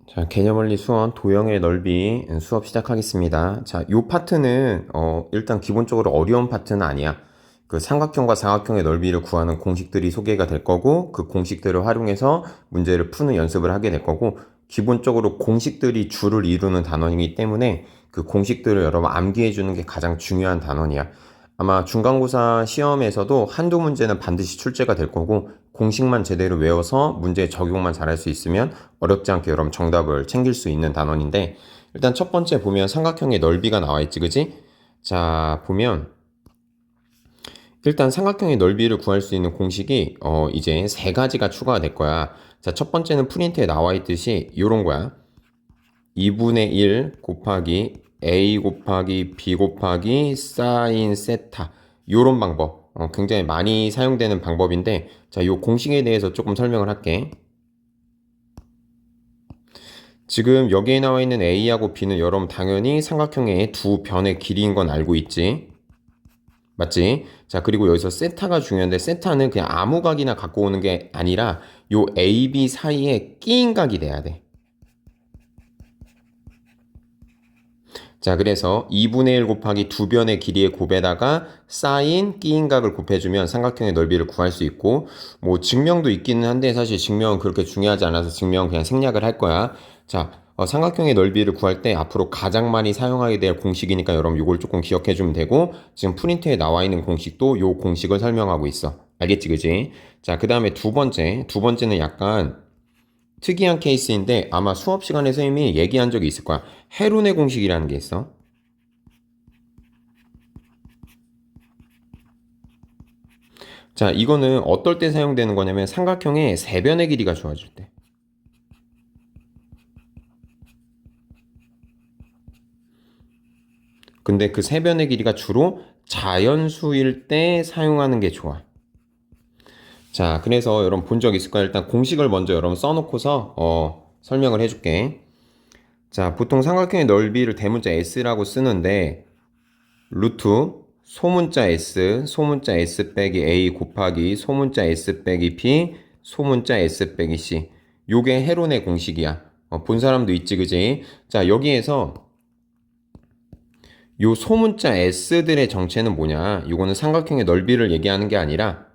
자, 개념원리 수원 도형의 넓이 수업 시작하겠습니다. 자, 요 파트는 일단 기본적으로 어려운 파트는 아니야. 그 삼각형과 사각형의 넓이를 구하는 공식들이 소개가 될 거고, 그 공식들을 활용해서 문제를 푸는 연습을 하게 될 거고, 기본적으로 공식들이 주를 이루는 단원이기 때문에 그 공식들을 여러분 암기해 주는 게 가장 중요한 단원이야. 아마 중간고사 시험에서도 한두 문제는 반드시 출제가 될 거고, 공식만 제대로 외워서 문제 적용만 잘할 수 있으면 어렵지 않게 여러분 정답을 챙길 수 있는 단원인데, 일단 첫 번째 보면 삼각형의 넓이가 나와 있지, 그지? 자, 보면 일단 삼각형의 넓이를 구할 수 있는 공식이 이제 세 가지가 추가가 될 거야. 자, 첫 번째는 프린트에 나와 있듯이 요런 거야. 2분의 1 곱하기 a 곱하기 b 곱하기 사인 세타, 요런 방법 굉장히 많이 사용되는 방법인데, 자, 요 공식에 대해서 조금 설명을 할게. 지금 여기에 나와 있는 A하고 B는 여러분 당연히 삼각형의 두 변의 길이인 건 알고 있지? 맞지? 자, 그리고 여기서 세타가 중요한데, 세타는 그냥 아무 각이나 갖고 오는 게 아니라 요 A, B 사이에 끼인 각이 돼야 돼. 자, 그래서 2분의 1 곱하기 두 변의 길이의 곱에다가 사인 끼인 각을 곱해주면 삼각형의 넓이를 구할 수 있고, 뭐 증명도 있기는 한데 사실 증명은 그렇게 중요하지 않아서 증명은 그냥 생략을 할 거야. 자, 삼각형의 넓이를 구할 때 앞으로 가장 많이 사용하게 될 공식이니까 여러분 이걸 조금 기억해 주면 되고, 지금 프린트에 나와 있는 공식도 요 공식을 설명하고 있어. 알겠지, 그지? 자, 그 다음에 두 번째는 약간 특이한 케이스인데 아마 수업 시간에 선생님이 얘기한 적이 있을 거야. 헤론의 공식이라는 게 있어. 자, 이거는 어떨 때 사용되는 거냐면 삼각형의 세변의 길이가 좋아질 때. 근데 그 세변의 길이가 주로 자연수일 때 사용하는 게 좋아. 자, 그래서 여러분 본 적 있을 거야. 일단 공식을 먼저 여러분 써놓고서 설명을 해줄게. 자, 보통 삼각형의 넓이를 대문자 S라고 쓰는데, 루트 소문자 S, 소문자 S 빼기 A 곱하기 소문자 S 빼기 B, 소문자 S 빼기 C. 요게 헤론의 공식이야. 본 사람도 있지, 그지? 자, 여기에서 요 소문자 S들의 정체는 뭐냐? 요거는 삼각형의 넓이를 얘기하는 게 아니라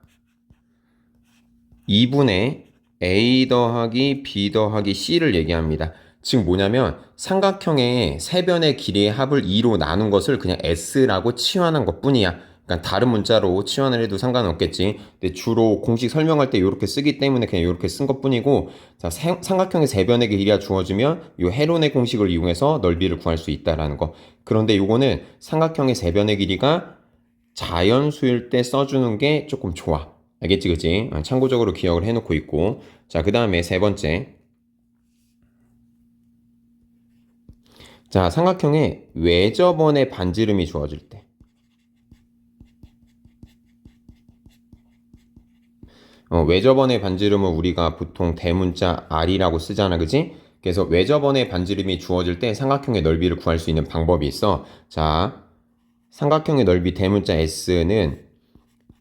2분의 A 더하기 B 더하기 C를 얘기합니다. 즉 뭐냐면 삼각형의 세 변의 길이의 합을 2로 나눈 것을 그냥 S라고 치환한 것 뿐이야. 그러니까 다른 문자로 치환을 해도 상관은 없겠지. 근데 주로 공식 설명할 때 이렇게 쓰기 때문에 그냥 이렇게 쓴 것 뿐이고, 자, 삼각형의 세 변의 길이가 주어지면 이 헤론의 공식을 이용해서 넓이를 구할 수 있다라는 거. 그런데 이거는 삼각형의 세 변의 길이가 자연수일 때 써주는 게 조금 좋아. 알겠지, 그지? 참고적으로 기억을 해놓고 있고. 자, 그 다음에 세 번째. 자, 삼각형의 외접원의 반지름이 주어질 때. 외접원의 반지름은 우리가 보통 대문자 R이라고 쓰잖아, 그지? 그래서 외접원의 반지름이 주어질 때 삼각형의 넓이를 구할 수 있는 방법이 있어. 자, 삼각형의 넓이 대문자 S는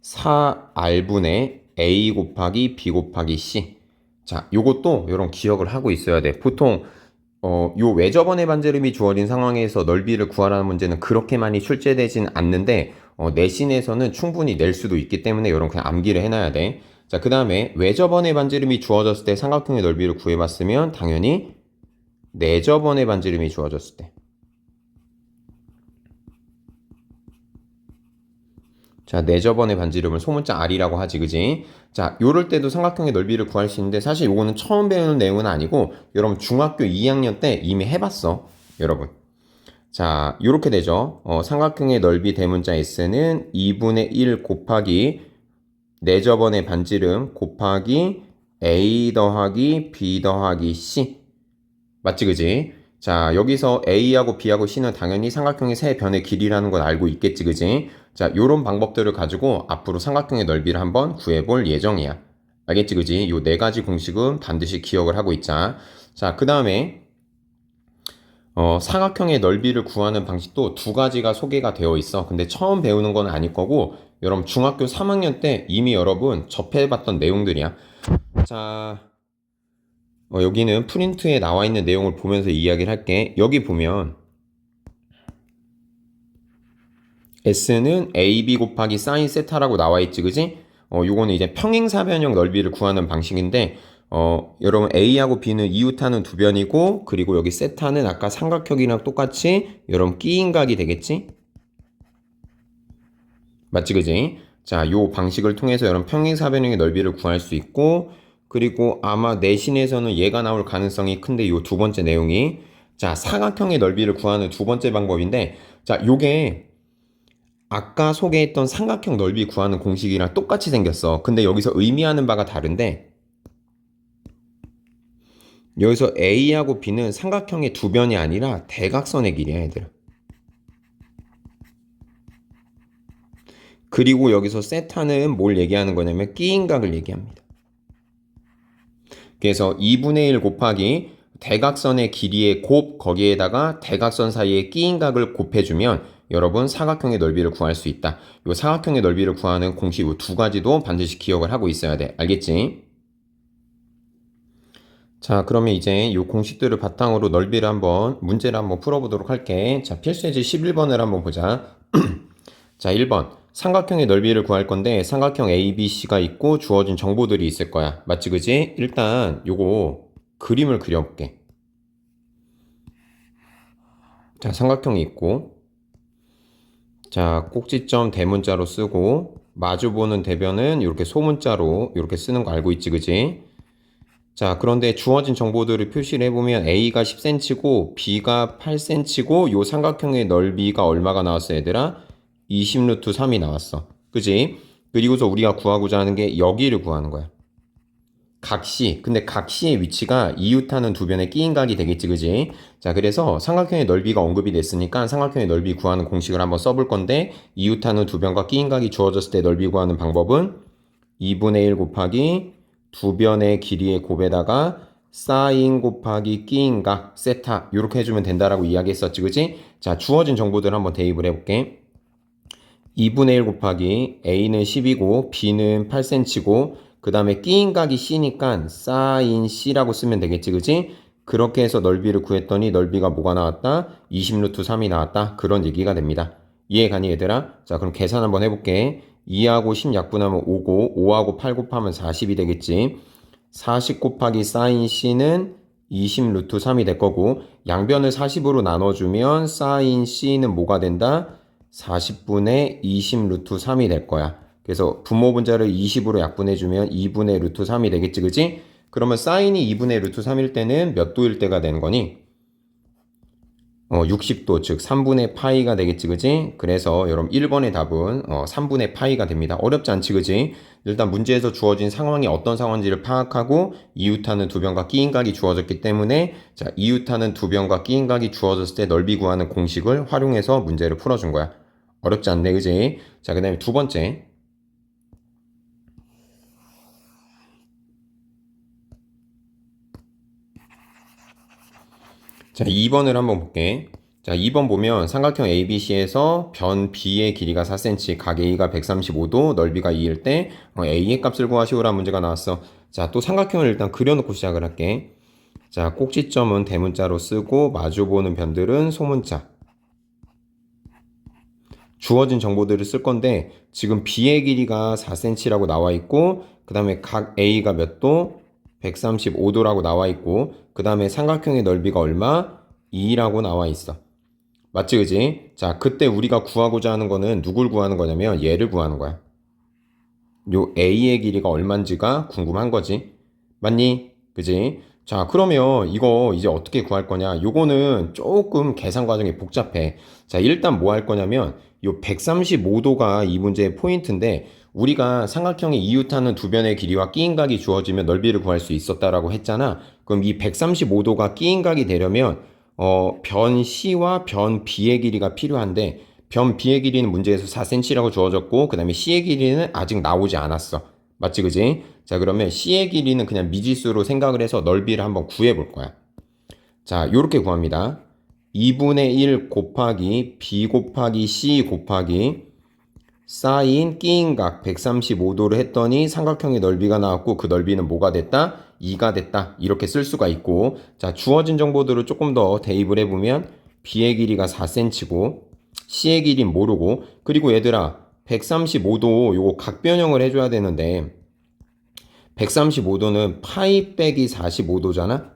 4R분의 A 곱하기 B 곱하기 C. 자, 요것도 이런 기억을 하고 있어야 돼. 보통 요 외접원의 반지름이 주어진 상황에서 넓이를 구하라는 문제는 그렇게 많이 출제되진 않는데, 내신에서는 충분히 낼 수도 있기 때문에 이런 그냥 암기를 해놔야 돼. 자, 그 다음에 외접원의 반지름이 주어졌을 때 삼각형의 넓이를 구해봤으면 당연히 내접원의 반지름이 주어졌을 때. 자, 내접원의 반지름을 소문자 R이라고 하지, 그지? 자, 요럴 때도 삼각형의 넓이를 구할 수 있는데, 사실 요거는 처음 배우는 내용은 아니고, 여러분 중학교 2학년 때 이미 해봤어, 여러분. 자, 요렇게 되죠. 삼각형의 넓이 대문자 S는 2분의 1 곱하기 내접원의 반지름 곱하기 A 더하기 B 더하기 C. 맞지, 그지? 자, 여기서 A하고 B하고 C는 당연히 삼각형의 세 변의 길이라는 걸 알고 있겠지, 그지? 자, 요런 방법들을 가지고 앞으로 삼각형의 넓이를 한번 구해볼 예정이야. 알겠지, 그지? 요 네 가지 공식은 반드시 기억을 하고 있자. 자, 그 다음에 삼각형의 넓이를 구하는 방식도 두 가지가 소개가 되어 있어. 근데 처음 배우는 건 아닐 거고, 여러분 중학교 3학년 때 이미 여러분 접해봤던 내용들이야. 자, 여기는 프린트에 나와 있는 내용을 보면서 이야기를 할게. 여기 보면 S는 AB 곱하기 사인 세타라고 나와 있지, 그지? 요거는 이제 평행사변형 넓이를 구하는 방식인데, 여러분 A하고 B는 이웃하는 두 변이고, 그리고 여기 세타는 아까 삼각형이랑 똑같이 여러분 끼인각이 되겠지? 맞지, 그지? 자, 요 방식을 통해서 여러분 평행사변형의 넓이를 구할 수 있고, 그리고 아마 내신에서는 얘가 나올 가능성이 큰데 요 두 번째 내용이, 자, 사각형의 넓이를 구하는 두 번째 방법인데, 자, 요게 아까 소개했던 삼각형 넓이 구하는 공식이랑 똑같이 생겼어. 근데 여기서 의미하는 바가 다른데, 여기서 A하고 B는 삼각형의 두 변이 아니라 대각선의 길이야, 얘들아. 그리고 여기서 세타는 뭘 얘기하는 거냐면 끼인각을 얘기합니다. 그래서 2분의 1 곱하기 대각선의 길이의 곱, 거기에다가 대각선 사이의 끼인각을 곱해주면 여러분 사각형의 넓이를 구할 수 있다. 이 사각형의 넓이를 구하는 공식 두 가지도 반드시 기억을 하고 있어야 돼. 알겠지? 자, 그러면 이제 이 공식들을 바탕으로 넓이를 한번, 문제를 한번 풀어보도록 할게. 자, 필수예제 11번을 한번 보자. 자, 1번. 삼각형의 넓이를 구할 건데, 삼각형 ABC가 있고 주어진 정보들이 있을 거야. 맞지, 그지? 일단, 요거 그림을 그려볼게. 자, 삼각형이 있고, 자, 꼭지점 대문자로 쓰고, 마주보는 대변은 이렇게 소문자로 이렇게 쓰는 거 알고 있지, 그지? 자, 그런데 주어진 정보들을 표시를 해보면 A가 10cm고 B가 8cm고 요 삼각형의 넓이가 얼마가 나왔어, 얘들아? 20 루트 3이 나왔어. 그지? 그리고서 우리가 구하고자 하는 게 여기를 구하는 거야. 각시. 근데 각시의 위치가 이웃하는 두 변의 끼인 각이 되겠지, 그지? 자, 그래서 삼각형의 넓이가 언급이 됐으니까 삼각형의 넓이 구하는 공식을 한번 써볼 건데, 이웃하는 두 변과 끼인 각이 주어졌을 때 넓이 구하는 방법은 2분의 1 곱하기 두 변의 길이의 곱에다가 사인 곱하기 끼인각 세타 이렇게 해주면 된다라고 이야기했었지, 그지? 자, 주어진 정보들 한번 대입을 해볼게. 2분의 1 곱하기 A는 10이고 B는 8cm고 그 다음에 끼인각이 C니까 사인 C라고 쓰면 되겠지, 그지? 그렇게 해서 넓이를 구했더니 넓이가 뭐가 나왔다? 20 루트 3이 나왔다. 그런 얘기가 됩니다. 이해 가니, 얘들아? 자, 그럼 계산 한번 해볼게. 2하고 10 약분하면 5고 5하고 8 곱하면 40이 되겠지. 40 곱하기 사인 C는 20 루트 3이 될 거고 양변을 40으로 나눠주면 사인 C는 뭐가 된다? 40분의 20 루트 3이 될 거야. 그래서 분모 분자를 20으로 약분해주면 2분의 루트 3이 되겠지, 그지? 그러면 사인이 2분의 루트 3일 때는 몇 도일 때가 되는 거니? 60도, 즉 3분의 파이가 되겠지, 그지? 그래서 여러분 1번의 답은 3분의 파이가 됩니다. 어렵지 않지, 그지? 일단 문제에서 주어진 상황이 어떤 상황인지를 파악하고 이웃하는 두 변과 끼인각이 주어졌기 때문에 자, 이웃하는 두 변과 끼인각이 주어졌을 때 넓이 구하는 공식을 활용해서 문제를 풀어준 거야. 어렵지 않네, 그지? 자, 그 다음에 두 번째. 자, 2번을 한번 볼게. 자, 2번 보면 삼각형 ABC에서 변 B의 길이가 4cm, 각 A가 135도, 넓이가 2일 때 A의 값을 구하시오라는 문제가 나왔어. 자, 또 삼각형을 일단 그려놓고 시작을 할게. 자, 꼭지점은 대문자로 쓰고 마주보는 변들은 소문자. 주어진 정보들을 쓸 건데 지금 B의 길이가 4cm라고 나와 있고 그 다음에 각 A가 몇 도? 135도라고 나와 있고 그 다음에 삼각형의 넓이가 얼마? 2라고 나와 있어. 맞지, 그지? 자, 그때 우리가 구하고자 하는 거는 누굴 구하는 거냐면 얘를 구하는 거야. 요 A의 길이가 얼만지가 궁금한 거지. 맞니? 그지? 자, 그러면 이거 이제 어떻게 구할 거냐? 요거는 조금 계산 과정이 복잡해. 자, 일단 뭐 할 거냐면 요 135도가 이 문제의 포인트인데 우리가 삼각형의 이웃하는 두 변의 길이와 끼인각이 주어지면 넓이를 구할 수 있었다라고 했잖아. 그럼 이 135도가 끼인각이 되려면 변 C와 변 B의 길이가 필요한데 변 B의 길이는 문제에서 4cm라고 주어졌고 그 다음에 C의 길이는 아직 나오지 않았어. 맞지, 그지? 자, 그러면 C의 길이는 그냥 미지수로 생각을 해서 넓이를 한번 구해볼 거야. 자, 요렇게 구합니다. 2분의 1 곱하기 B 곱하기 C 곱하기 사인 끼인각 135도를 했더니 삼각형의 넓이가 나왔고 그 넓이는 뭐가 됐다? 2가 됐다. 이렇게 쓸 수가 있고, 자, 주어진 정보들을 조금 더 대입을 해보면 B의 길이가 4cm고 C의 길이는 모르고, 그리고 얘들아 135도 요거 각변형을 해줘야 되는데 135도는 파이 빼기 45도잖아?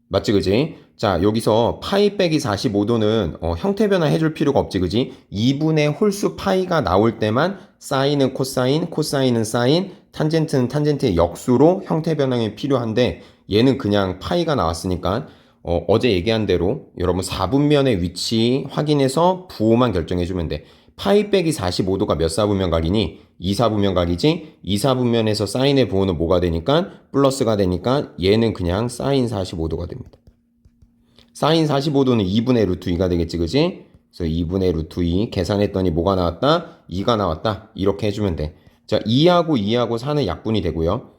맞지, 그지? 자, 여기서 파이 빼기 45도는 형태 변화 해줄 필요가 없지, 그지? 2분의 홀수 파이가 나올 때만 사인은 코사인, 코사인은 사인, 탄젠트는 탄젠트의 역수로 형태 변형이 필요한데 얘는 그냥 파이가 나왔으니까 어제 얘기한 대로 여러분 4분면의 위치 확인해서 부호만 결정해주면 돼. 파이 빼기 45도가 몇 사분면각이니? 2사분면각이지? 2사분면에서 사인의 부호는 뭐가 되니까? 플러스가 되니까 얘는 그냥 사인 45도가 됩니다. 사인 45도는 2분의 루트 2가 되겠지, 그지? 그래서 2분의 루트 2 계산했더니 뭐가 나왔다? 2가 나왔다. 이렇게 해주면 돼. 자, 2하고 2하고 4는 약분이 되고요.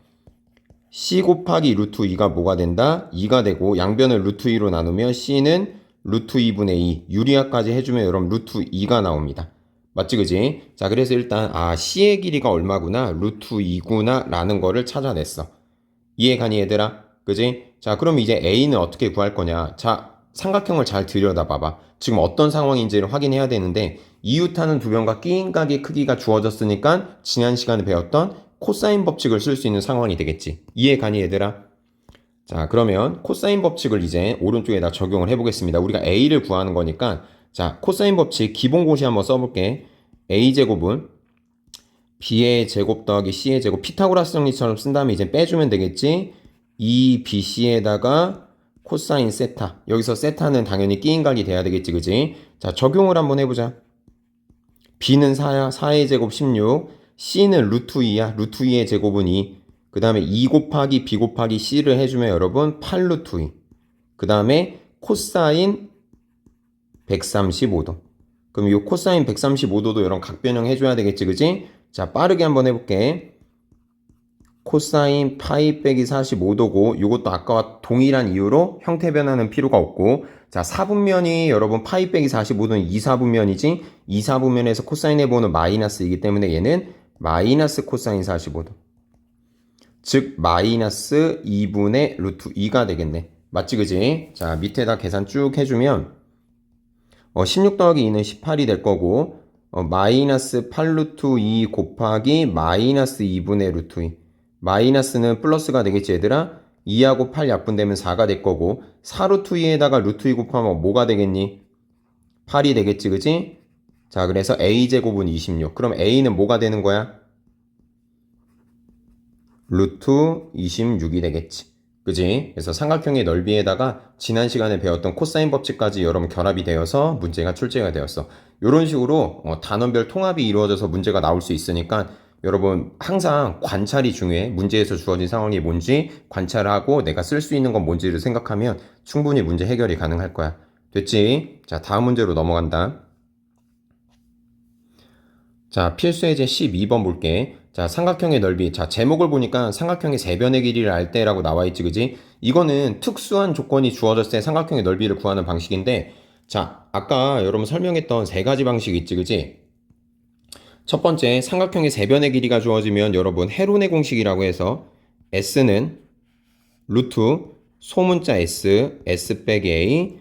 C 곱하기 루트 2가 뭐가 된다? 2가 되고 양변을 루트 2로 나누면 C는 루트 2분의 2 유리화까지 해주면 여러분 루트 2가 나옵니다. 맞지, 그지? 자, 그래서 일단 C의 길이가 얼마구나? 루트 2구나 라는 거를 찾아냈어. 이해가니 얘들아? 그지? 자, 그럼 이제 A는 어떻게 구할 거냐? 자, 삼각형을 잘 들여다봐봐. 지금 어떤 상황인지를 확인해야 되는데 이웃하는 두 변과 끼인각의 크기가 주어졌으니까 지난 시간에 배웠던 코사인 법칙을 쓸 수 있는 상황이 되겠지. 이해가니 얘들아? 자, 그러면 코사인 법칙을 이제 오른쪽에다 적용을 해보겠습니다. 우리가 A를 구하는 거니까 자, 코사인 법칙 기본고시 한번 써볼게. A제곱은 B의 제곱 더하기 C의 제곱 피타고라스 정리처럼 쓴 다음에 이제 빼주면 되겠지. 2BC에다가 코사인 세타. 여기서 세타는 당연히 끼인각이 돼야 되겠지, 그지? 자, 적용을 한번 해보자. B는 4야. 4의 제곱 16. C는 루트 2야. 루트 2의 제곱은 2. 그 다음에 2 곱하기 B 곱하기 C를 해주면 여러분 8 루트 2. 그 다음에 코사인 135도. 그럼 이 코사인 135도도 여러분 각변형 해줘야 되겠지, 그지? 자, 빠르게 한번 해볼게. 코사인 파이 빼기 45도고 이것도 아까와 동일한 이유로 형태 변화는 필요가 없고 자, 4분면이 여러분 파이 빼기 45도는 2사분면이지 2사분면에서 코사인의 부호는 마이너스이기 때문에 얘는 마이너스 코사인 45도 즉 마이너스 2분의 루트 2가 되겠네. 맞지, 그지? 자, 밑에다 계산 쭉 해주면 16 더하기 2는 18이 될 거고 마이너스 8 루트 2 곱하기 마이너스 2분의 루트 2 마이너스는 플러스가 되겠지, 얘들아? 2하고 8 약분되면 4가 될 거고 4 루트 2에다가 루트 2 곱하면 뭐가 되겠니? 8이 되겠지, 그지? 자, 그래서 A제곱은 26. 그럼 A는 뭐가 되는 거야? 루트 26이 되겠지. 그지? 그래서 삼각형의 넓이에다가 지난 시간에 배웠던 코사인 법칙까지 여러분 결합이 되어서 문제가 출제가 되었어. 이런 식으로 단원별 통합이 이루어져서 문제가 나올 수 있으니까 여러분 항상 관찰이 중요해. 문제에서 주어진 상황이 뭔지 관찰하고 내가 쓸 수 있는 건 뭔지를 생각하면 충분히 문제 해결이 가능할 거야. 됐지? 자, 다음 문제로 넘어간다. 자, 필수예제 12번 볼게. 자, 삼각형의 넓이. 자, 제목을 보니까 삼각형의 세변의 길이를 알 때라고 나와 있지, 그지? 이거는 특수한 조건이 주어졌을 때 삼각형의 넓이를 구하는 방식인데, 자, 아까 여러분 설명했던 세 가지 방식이 있지, 그지? 첫 번째, 삼각형의 세변의 길이가 주어지면 여러분 헤론의 공식이라고 해서 S는 루트 소문자 S, S 빼기 A,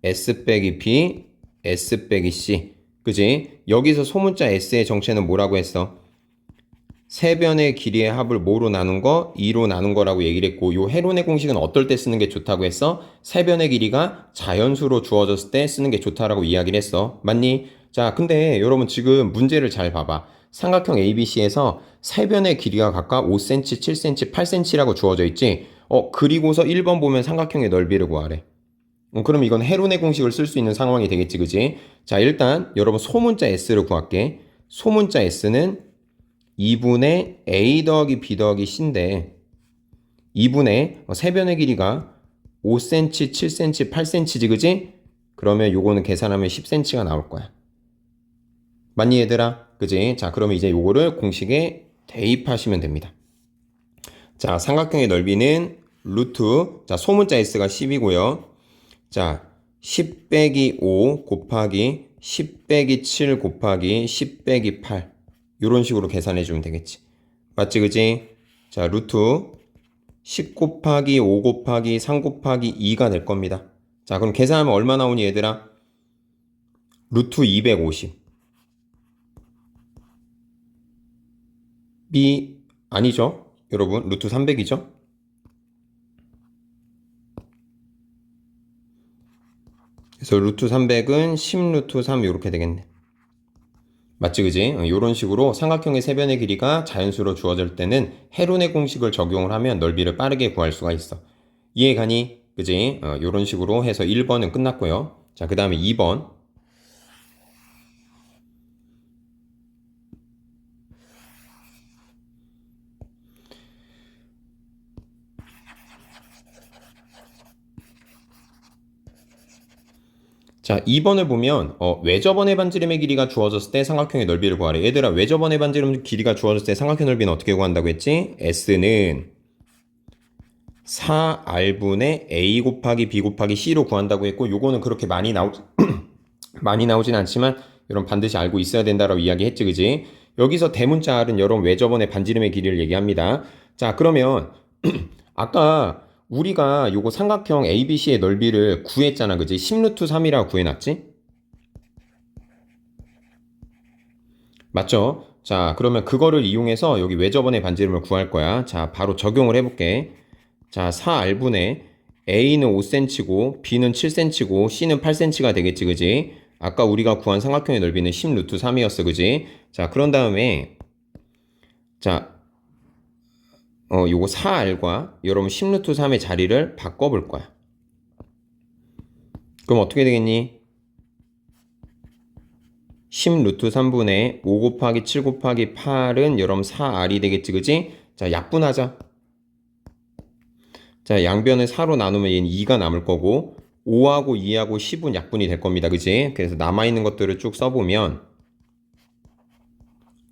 S 빼기 B, S 빼기 C. 그지? 여기서 소문자 S의 정체는 뭐라고 했어? 세변의 길이의 합을 뭐로 나눈 거? 2로 나눈 거라고 얘기를 했고 요 헤론의 공식은 어떨 때 쓰는 게 좋다고 했어? 세변의 길이가 자연수로 주어졌을 때 쓰는 게 좋다라고 이야기를 했어. 맞니? 자, 근데 여러분 지금 문제를 잘 봐봐. 삼각형 ABC에서 세변의 길이가 각각 5cm, 7cm, 8cm라고 주어져 있지? 그리고서 1번 보면 삼각형의 넓이를 구하래. 그럼 이건 헤론의 공식을 쓸 수 있는 상황이 되겠지, 그지? 자, 일단 여러분 소문자 S를 구할게. 소문자 S는 2분의 A 더하기 B 더하기 C인데 2분의 세변의 길이가 5cm, 7cm, 8cm지, 그지? 그러면 요거는 계산하면 10cm가 나올 거야. 맞니, 얘들아? 그지? 자, 그러면 이제 요거를 공식에 대입하시면 됩니다. 자, 삼각형의 넓이는 루트, 자, 소문자 S가 10이고요. 자, 10 빼기 5 곱하기 10 빼기 7 곱하기 10 빼기 8 이런 식으로 계산해 주면 되겠지. 맞지, 그지? 자, 루트 10 곱하기 5 곱하기 3 곱하기 2가 될 겁니다. 자, 그럼 계산하면 얼마 나오니 얘들아? 루트 250. B 아니죠? 여러분, 루트 300이죠? 그래서 루트 300은 10 루트 3 이렇게 되겠네. 맞지, 그지? 이런 식으로 삼각형의 세변의 길이가 자연수로 주어질 때는 헤론의 공식을 적용을 하면 넓이를 빠르게 구할 수가 있어. 이해 가니? 그지? 이런 식으로 해서 1번은 끝났고요. 자, 그 다음에 2번. 자, 2번을 보면 외접원의 반지름의 길이가 주어졌을 때 삼각형의 넓이를 구하래. 얘들아, 외접원의 반지름 길이가 주어졌을 때 삼각형 넓이는 어떻게 구한다고 했지? S는 4R분의 A 곱하기 B 곱하기 C로 구한다고 했고, 요거는 그렇게 많이 나오진 않지만 여러분 반드시 알고 있어야 된다라고 이야기했지, 그지? 여기서 대문자 R은 여러분 외접원의 반지름의 길이를 얘기합니다. 자, 그러면 아까 우리가 요거 삼각형 ABC의 넓이를 구했잖아, 그지? 10 루트 3이라고 구해놨지? 맞죠? 자, 그러면 그거를 이용해서 여기 외접원의 반지름을 구할 거야. 자, 바로 적용을 해볼게. 자, 4R분의 A는 5cm고 B는 7cm고 C는 8cm가 되겠지, 그지? 아까 우리가 구한 삼각형의 넓이는 10 루트 3이었어, 그지? 자, 그런 다음에 자, 요거 4R과 여러분 10 루트 3의 자리를 바꿔볼 거야. 그럼 어떻게 되겠니? 10 루트 3분의 5 곱하기 7 곱하기 8은 여러분 4R이 되겠지, 그지? 자, 약분하자. 자, 양변을 4로 나누면 얘는 2가 남을 거고 5하고 2하고 10은 약분이 될 겁니다, 그지? 그래서 남아있는 것들을 쭉 써보면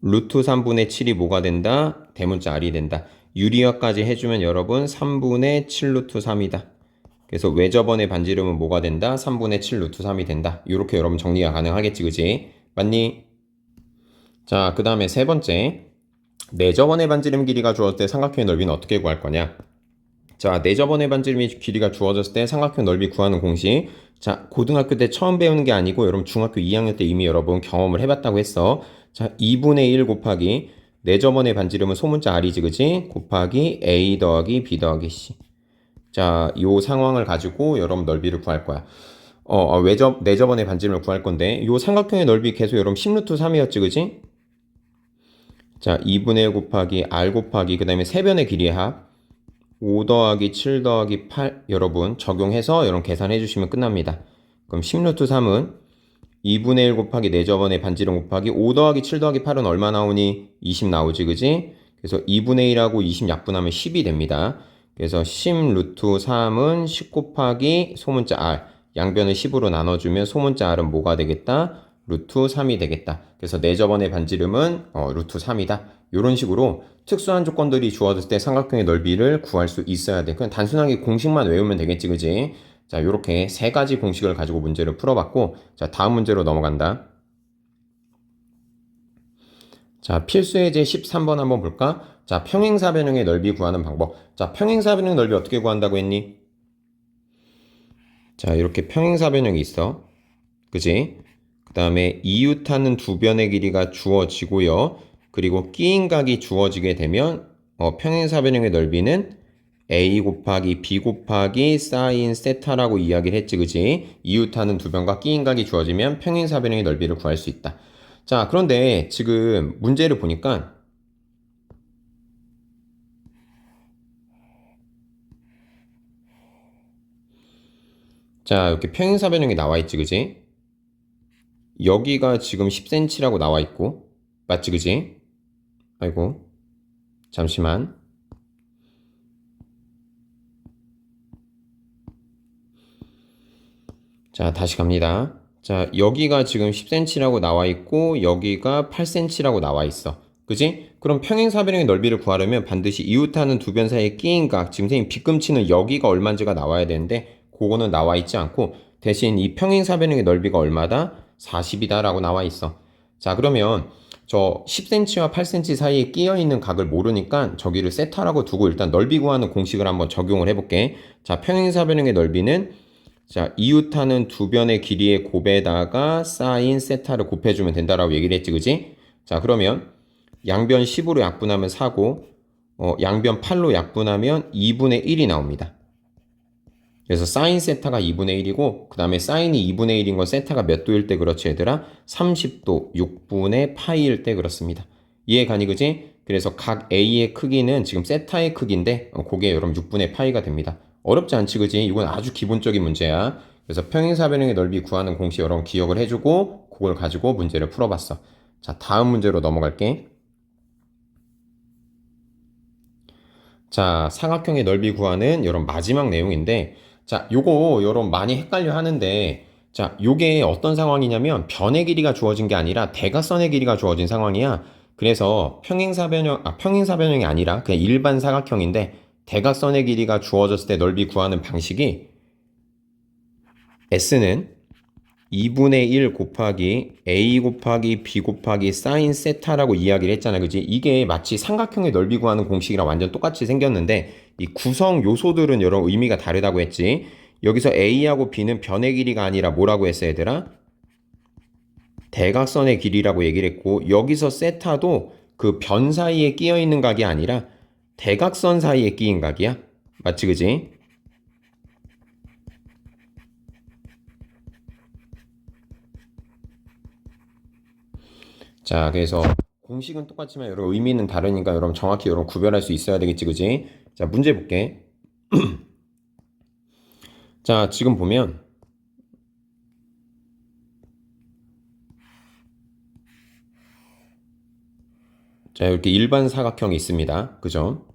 루트 3분의 7이 뭐가 된다? 대문자 R이 된다. 유리화까지 해주면 여러분 3분의 7 루트 3이다. 그래서 외접원의 반지름은 뭐가 된다? 3분의 7 루트 3이 된다. 이렇게 여러분 정리가 가능하겠지, 그지? 맞니? 자, 그 다음에 세 번째. 내접원의 반지름 길이가 주어졌을 때 삼각형의 넓이는 어떻게 구할 거냐? 자, 내접원의 반지름이 길이가 주어졌을 때 삼각형 넓이 구하는 공식. 자, 고등학교 때 처음 배우는 게 아니고 여러분 중학교 2학년 때 이미 여러분 경험을 해봤다고 했어. 자, 2분의 1 곱하기 내접원의 반지름은 소문자 R이지, 그지? 곱하기 A 더하기 B 더하기 C. 자, 요 상황을 가지고 여러분 넓이를 구할 거야. 내접원의 반지름을 구할 건데 요 삼각형의 넓이 계속 여러분 10 루트 3이었지, 그지? 자, 2분의 1 곱하기 R 곱하기 그 다음에 세변의 길이의 합 5 더하기 7 더하기 8 여러분 적용해서 여러분 계산해 주시면 끝납니다. 그럼 10 루트 3은 2분의 1 곱하기 내접원의 반지름 곱하기 5 더하기 7 더하기 8은 얼마 나오니? 20 나오지, 그지? 그래서 2분의 1하고 20 약분하면 10이 됩니다. 그래서 10 루트 3은 10 곱하기 소문자 R 양변을 10으로 나눠주면 소문자 R은 뭐가 되겠다? 루트 3이 되겠다. 그래서 내접원의 반지름은 루트 3이다. 이런 식으로 특수한 조건들이 주어졌을 때 삼각형의 넓이를 구할 수 있어야 돼. 그냥 단순하게 공식만 외우면 되겠지, 그지? 자, 요렇게 세 가지 공식을 가지고 문제를 풀어봤고, 자, 다음 문제로 넘어간다. 자, 필수예제 13번 한번 볼까? 자, 평행사변형의 넓이 구하는 방법. 자, 평행사변형 넓이 어떻게 구한다고 했니? 자, 이렇게 평행사변형이 있어. 그지? 그 다음에 이웃하는 두 변의 길이가 주어지고요. 그리고 끼인 각이 주어지게 되면 평행사변형의 넓이는 A 곱하기 B 곱하기 사인 세타라고 이야기를 했지, 그지? 이웃하는 두 변과 끼인 각이 주어지면 평행사변형의 넓이를 구할 수 있다. 자, 그런데 지금 문제를 보니까 자, 이렇게 평행사변형이 나와 있지, 그지? 여기가 지금 10cm라고 나와 있고, 맞지, 그지? 아이고, 잠시만. 자, 다시 갑니다. 자, 여기가 지금 10cm라고 나와 있고, 여기가 8cm라고 나와 있어. 그지? 그럼 평행사변형의 넓이를 구하려면 반드시 이웃하는 두 변 사이의 끼인 각, 지금 선생님 빗금치는 여기가 얼마인지가 나와야 되는데, 그거는 나와 있지 않고, 대신 이 평행사변형의 넓이가 얼마다? 40이다 라고 나와 있어. 자, 그러면 저 10cm와 8cm 사이에 끼어 있는 각을 모르니까 저기를 세타라고 두고 일단 넓이 구하는 공식을 한번 적용을 해볼게. 자, 평행사변형의 넓이는 자, 이웃하는 두 변의 길이의 곱에다가 사인 세타를 곱해주면 된다라고 얘기를 했지, 그지? 자, 그러면 양변 10으로 약분하면 4고, 양변 8로 약분하면 2분의 1이 나옵니다. 그래서 사인 세타가 2분의 1이고, 그 다음에 사인이 2분의 1인 건 세타가 몇 도일 때 그렇지, 얘들아? 30도 6분의 파이일 때 그렇습니다. 이해 가니, 그지? 그래서 각 A의 크기는 지금 세타의 크기인데, 그게 여러분 6분의 파이가 됩니다. 어렵지 않지, 그지? 이건 아주 기본적인 문제야. 그래서 평행사변형의 넓이 구하는 공식 여러분 기억을 해주고, 그걸 가지고 문제를 풀어봤어. 자, 다음 문제로 넘어갈게. 자, 사각형의 넓이 구하는 여러분 마지막 내용인데, 자, 요거 여러분 많이 헷갈려 하는데, 자, 요게 어떤 상황이냐면 변의 길이가 주어진 게 아니라 대각선의 길이가 주어진 상황이야. 그래서 평행사변형이 아니라 그냥 일반 사각형인데 대각선의 길이가 주어졌을 때 넓이 구하는 방식이 S는 2분의 1 곱하기 A 곱하기 B 곱하기 사인 세타라고 이야기를 했잖아. 그지? 이게 마치 삼각형의 넓이 구하는 공식이랑 완전 똑같이 생겼는데 이 구성 요소들은 여러 의미가 다르다고 했지. 여기서 A하고 B는 변의 길이가 아니라 뭐라고 했어, 얘들아? 대각선의 길이라고 얘기를 했고, 여기서 세타도 그 변 사이에 끼어 있는 각이 아니라 대각선 사이에 끼인 각이야. 맞지, 그지? 자, 그래서 공식은 똑같지만 여러 의미는 다르니까 여러분 정확히 여러분 구별할 수 있어야 되겠지, 그지? 자, 문제 볼게. 자, 지금 보면 자, 이렇게 일반 사각형이 있습니다. 그죠?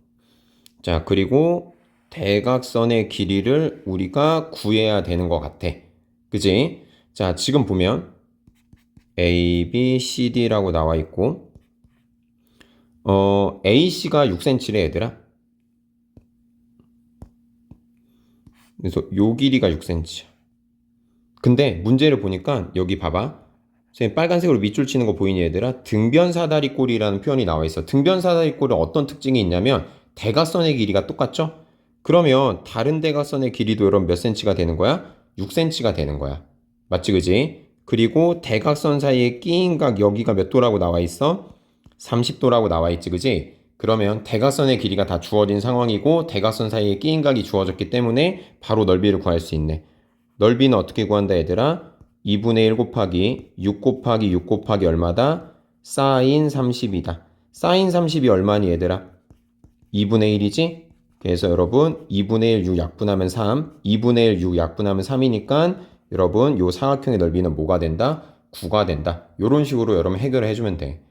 자, 그리고 대각선의 길이를 우리가 구해야 되는 것 같아. 그지? 자, 지금 보면 A, B, C, D라고 나와 있고 AC가 6cm래, 얘들아. 그래서 요 길이가 6cm야. 근데 문제를 보니까 여기 봐봐. 선생님 빨간색으로 밑줄 치는 거 보이니, 얘들아? 등변사다리꼴이라는 표현이 나와 있어. 등변사다리꼴은 어떤 특징이 있냐면 대각선의 길이가 똑같죠? 그러면 다른 대각선의 길이도 여러분 몇 cm가 되는 거야? 6cm가 되는 거야. 맞지, 그지? 그리고 대각선 사이에 끼인 각 여기가 몇 도라고 나와 있어? 30도라고 나와 있지, 그지? 그러면 대각선의 길이가 다 주어진 상황이고 대각선 사이에 끼인 각이 주어졌기 때문에 바로 넓이를 구할 수 있네. 넓이는 어떻게 구한다, 얘들아? 2분의 1 곱하기 6 곱하기 6 곱하기 얼마다? 사인 30이다. 사인 30이 얼마니, 얘들아? 2분의 1이지? 그래서 여러분 2분의 1 6 약분하면 3, 2분의 1 6 약분하면 3이니까 여러분 요 사각형의 넓이는 뭐가 된다? 9가 된다. 요런 식으로 여러분 해결을 해주면 돼.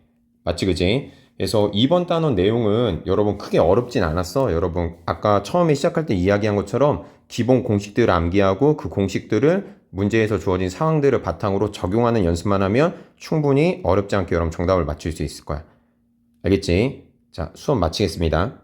맞지, 그지? 그래서 이번 단원 내용은 여러분 크게 어렵진 않았어. 여러분 아까 처음에 시작할 때 이야기한 것처럼 기본 공식들을 암기하고 그 공식들을 문제에서 주어진 상황들을 바탕으로 적용하는 연습만 하면 충분히 어렵지 않게 여러분 정답을 맞출 수 있을 거야. 알겠지? 자, 수업 마치겠습니다.